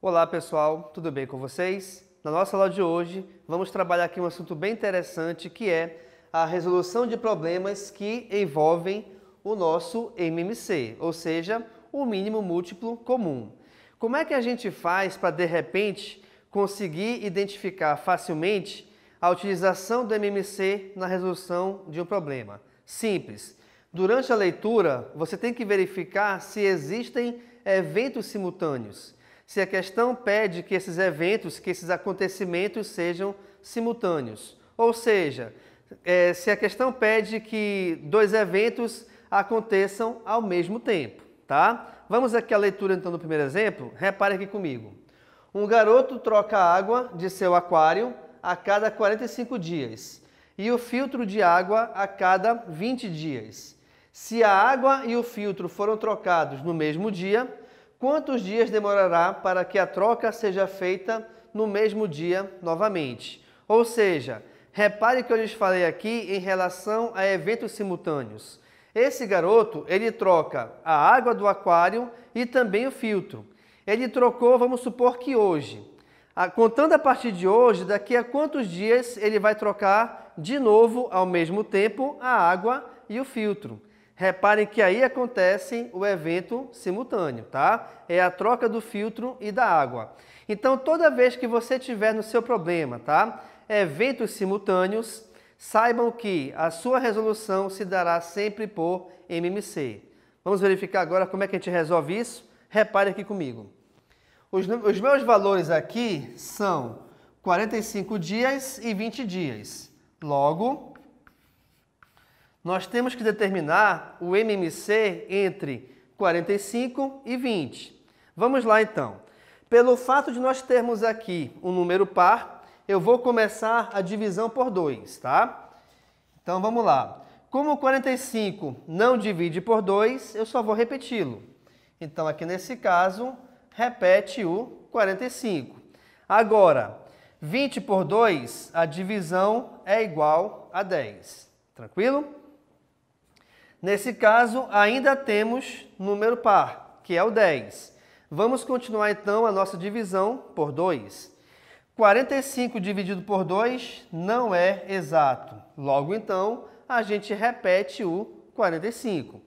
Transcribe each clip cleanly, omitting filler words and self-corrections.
Olá pessoal, tudo bem com vocês? Na nossa aula de hoje vamos trabalhar aqui um assunto bem interessante que é a resolução de problemas que envolvem o nosso MMC, ou seja, o mínimo múltiplo comum. Como é que a gente faz para de repente conseguir identificar facilmente a utilização do MMC na resolução de um problema? Simples. Durante a leitura você tem que verificar se existem eventos simultâneos. Se a questão pede que esses eventos, que esses acontecimentos sejam simultâneos. Ou seja, se a questão pede que dois eventos aconteçam ao mesmo tempo, tá? Vamos aqui à leitura então do primeiro exemplo. Repare aqui comigo. Um garoto troca água de seu aquário a cada 45 dias e o filtro de água a cada 20 dias. Se a água e o filtro foram trocados no mesmo dia, quantos dias demorará para que a troca seja feita no mesmo dia novamente? Ou seja, repare que eu lhes falei aqui em relação a eventos simultâneos. Esse garoto, ele troca a água do aquário e também o filtro. Ele trocou, vamos supor que hoje. Contando a partir de hoje, daqui a quantos dias ele vai trocar de novo, ao mesmo tempo, a água e o filtro? Reparem que aí acontece o evento simultâneo, tá? É a troca do filtro e da água. Então, toda vez que você tiver no seu problema, tá? Eventos simultâneos, saibam que a sua resolução se dará sempre por MMC. Vamos verificar agora como é que a gente resolve isso? Repare aqui comigo. Os meus valores aqui são 45 dias e 20 dias. Logo, nós temos que determinar o MMC entre 45 e 20. Vamos lá então. Pelo fato de nós termos aqui um número par, eu vou começar a divisão por 2, tá? Então vamos lá. Como o 45 não divide por 2, eu só vou repeti-lo. Então aqui nesse caso, repete o 45. Agora, 20 por 2, a divisão é igual a 10. Tranquilo? Nesse caso, ainda temos número par, que é o 10. Vamos continuar, então, a nossa divisão por 2. 45 dividido por 2 não é exato. Logo, então, a gente repete o 45.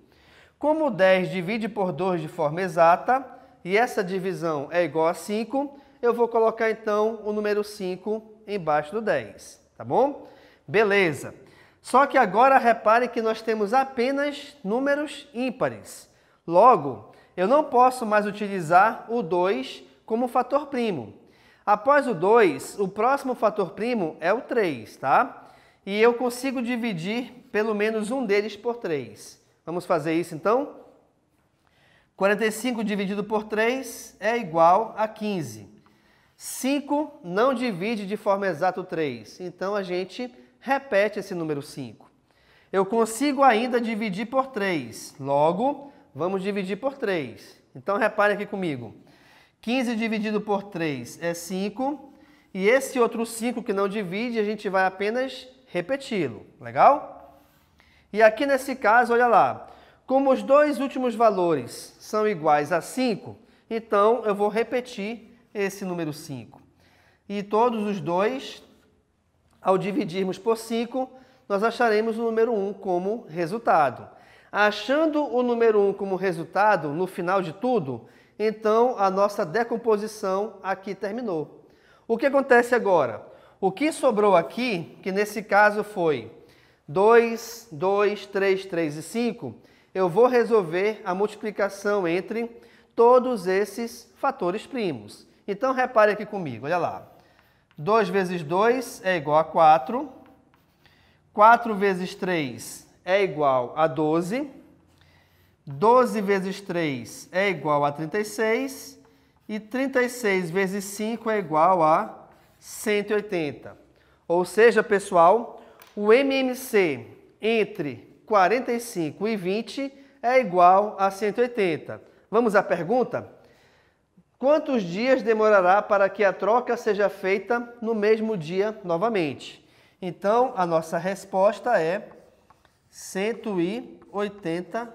Como o 10 divide por 2 de forma exata, e essa divisão é igual a 5, eu vou colocar, então, o número 5 embaixo do 10. Tá bom? Beleza. Só que agora repare que nós temos apenas números ímpares. Logo, eu não posso mais utilizar o 2 como fator primo. Após o 2, o próximo fator primo é o 3, tá? E eu consigo dividir pelo menos um deles por 3. Vamos fazer isso então? 45 dividido por 3 é igual a 15. 5 não divide de forma exata o 3, então a gente repete esse número 5. Eu consigo ainda dividir por 3, logo, vamos dividir por 3. Então, repare aqui comigo. 15 dividido por 3 é 5, e esse outro 5 que não divide, a gente vai apenas repeti-lo. Legal? E aqui nesse caso, olha lá, como os dois últimos valores são iguais a 5, então eu vou repetir esse número 5. E todos os dois, ao dividirmos por 5, nós acharemos o número 1 como resultado. Achando o número 1 como resultado, no final de tudo, então a nossa decomposição aqui terminou. O que acontece agora? O que sobrou aqui, que nesse caso foi 2, 2, 3, 3 e 5, eu vou resolver a multiplicação entre todos esses fatores primos. Então, repare aqui comigo, olha lá. 2 vezes 2 é igual a 4. 4 vezes 3 é igual a 12. 12 vezes 3 é igual a 36. E 36 vezes 5 é igual a 180. Ou seja, pessoal, o MMC entre 45 e 20 é igual a 180. Vamos à pergunta? Quantos dias demorará para que a troca seja feita no mesmo dia novamente? Então, a nossa resposta é 180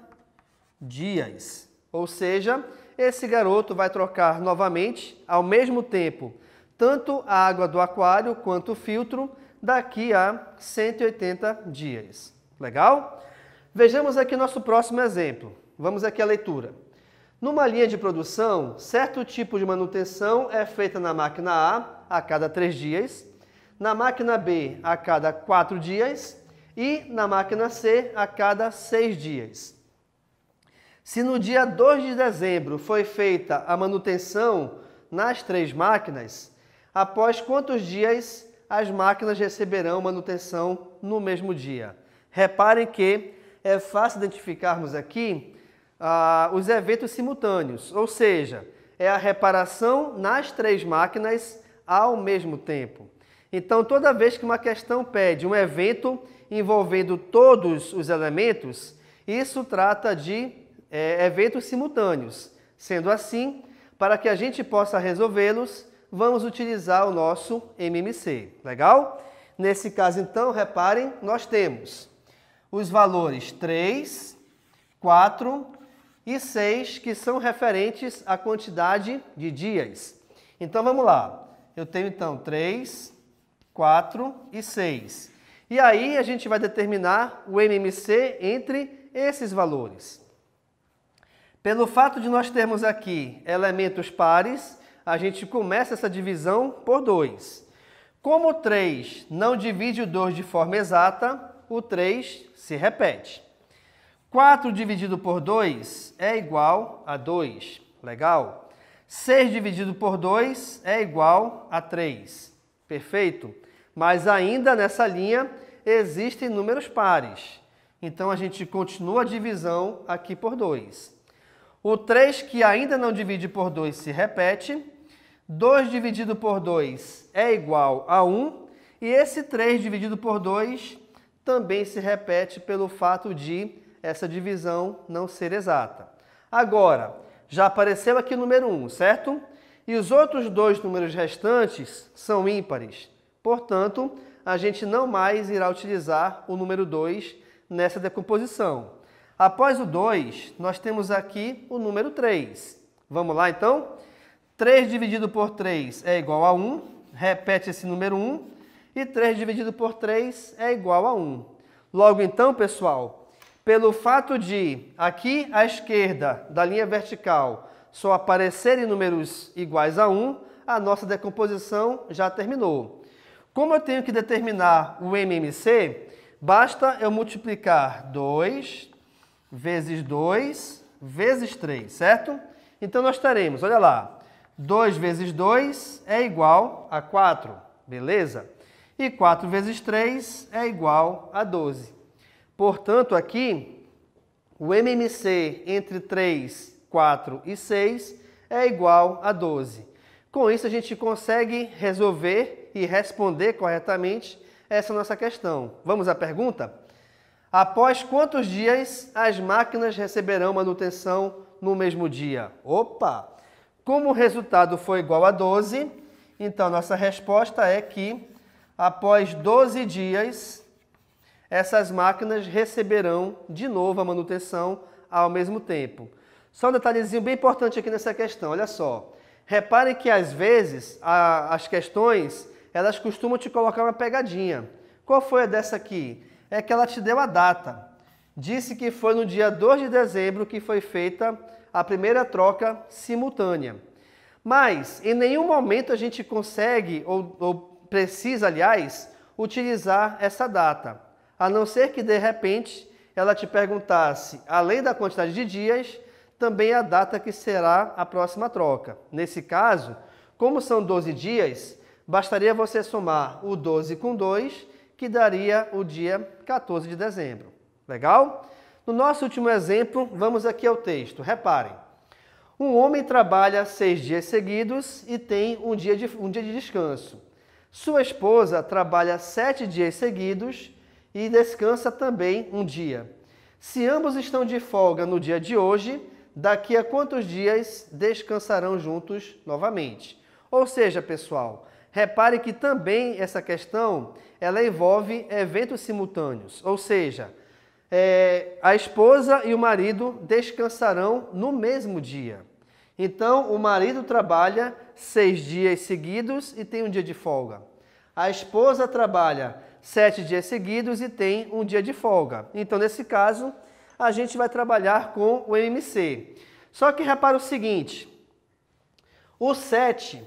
dias. Ou seja, esse garoto vai trocar novamente, ao mesmo tempo, tanto a água do aquário quanto o filtro, daqui a 180 dias. Legal? Vejamos aqui nosso próximo exemplo. Vamos aqui à leitura. Numa linha de produção, certo tipo de manutenção é feita na máquina A cada 3 dias, na máquina B a cada 4 dias e na máquina C a cada 6 dias. Se no dia 2 de dezembro foi feita a manutenção nas 3 máquinas, após quantos dias as máquinas receberão manutenção no mesmo dia? Reparem que é fácil identificarmos aqui os eventos simultâneos, ou seja, é a reparação nas 3 máquinas ao mesmo tempo. Então, toda vez que uma questão pede um evento envolvendo todos os elementos, isso trata de eventos simultâneos. Sendo assim, para que a gente possa resolvê-los, vamos utilizar o nosso MMC. Legal? Nesse caso, então, reparem, nós temos os valores 3, 4 e 6, que são referentes à quantidade de dias. Então, vamos lá. Eu tenho, então, 3, 4 e 6. E aí, a gente vai determinar o MMC entre esses valores. Pelo fato de nós termos aqui elementos pares, a gente começa essa divisão por 2. Como o 3 não divide o 2 de forma exata, o 3 se repete. 4 dividido por 2 é igual a 2. Legal? 6 dividido por 2 é igual a 3. Perfeito? Mas ainda nessa linha existem números pares. Então a gente continua a divisão aqui por 2. O 3 que ainda não divide por 2 se repete. 2 dividido por 2 é igual a 1. E esse 3 dividido por 2 também se repete pelo fato de essa divisão não ser exata. Agora, já apareceu aqui o número 1, certo? E os outros 2 números restantes são ímpares. Portanto, a gente não mais irá utilizar o número 2 nessa decomposição. Após o 2, nós temos aqui o número 3. Vamos lá, então? 3 dividido por 3 é igual a 1. Repete esse número 1. E 3 dividido por 3 é igual a 1. Logo, então, pessoal, pelo fato de aqui à esquerda da linha vertical só aparecerem números iguais a 1, a nossa decomposição já terminou. Como eu tenho que determinar o MMC, basta eu multiplicar 2 vezes 2 vezes 3, certo? Então, nós teremos, olha lá, 2 vezes 2 é igual a 4, beleza? E 4 vezes 3 é igual a 12. Portanto, aqui, o MMC entre 3, 4 e 6 é igual a 12. Com isso, a gente consegue resolver e responder corretamente essa nossa questão. Vamos à pergunta? Após quantos dias as máquinas receberão manutenção no mesmo dia? Opa! Como o resultado foi igual a 12, então nossa resposta é que após 12 dias, essas máquinas receberão de novo a manutenção ao mesmo tempo. Só um detalhezinho bem importante aqui nessa questão, olha só. Reparem que às vezes as questões, elas costumam te colocar uma pegadinha. Qual foi a dessa aqui? É que ela te deu a data. Disse que foi no dia 2 de dezembro que foi feita a primeira troca simultânea. Mas em nenhum momento a gente consegue, ou precisa, aliás, utilizar essa data. A não ser que, de repente, ela te perguntasse, além da quantidade de dias, também a data que será a próxima troca. Nesse caso, como são 12 dias, bastaria você somar o 12 com 2, que daria o dia 14 de dezembro. Legal? No nosso último exemplo, vamos aqui ao texto. Reparem. Um homem trabalha 6 dias seguidos e tem um dia de descanso. Sua esposa trabalha 7 dias seguidos e descansa também um dia. Se ambos estão de folga no dia de hoje, daqui a quantos dias descansarão juntos novamente? Ou seja, pessoal, repare que também essa questão ela envolve eventos simultâneos. Ou seja, a esposa e o marido descansarão no mesmo dia. Então, o marido trabalha 6 dias seguidos e tem um dia de folga. A esposa trabalha 7 dias seguidos e tem um dia de folga. Então, nesse caso, a gente vai trabalhar com o MMC. Só que repara o seguinte, o 7,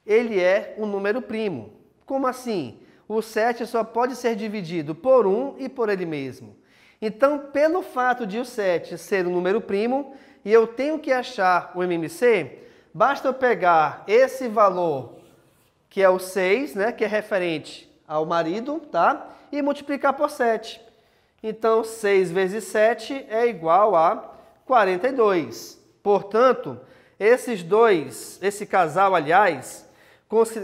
ele é um número primo. Como assim? O 7 só pode ser dividido por 1 e por ele mesmo. Então, pelo fato de o 7 ser um número primo, e eu tenho que achar o MMC, basta eu pegar esse valor, que é o 6, né, que é referente ao marido, tá? E multiplicar por 7. Então, 6 vezes 7 é igual a 42. Portanto, esse casal, aliás,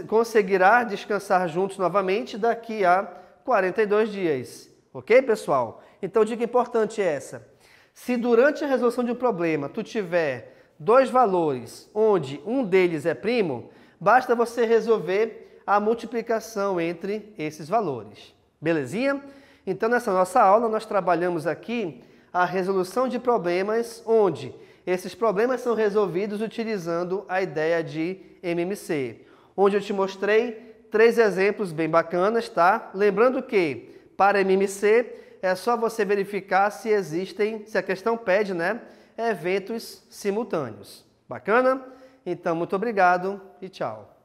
conseguirá descansar juntos novamente daqui a 42 dias. Ok, pessoal? Então, dica importante é essa. Se durante a resolução de um problema tu tiver 2 valores, onde um deles é primo, basta você resolver a multiplicação entre esses valores. Belezinha? Então, nessa nossa aula, nós trabalhamos aqui a resolução de problemas, onde esses problemas são resolvidos utilizando a ideia de MMC, onde eu te mostrei 3 exemplos bem bacanas, tá? Lembrando que, para MMC, é só você verificar se existem, se a questão pede, né, eventos simultâneos. Bacana? Então, muito obrigado e tchau.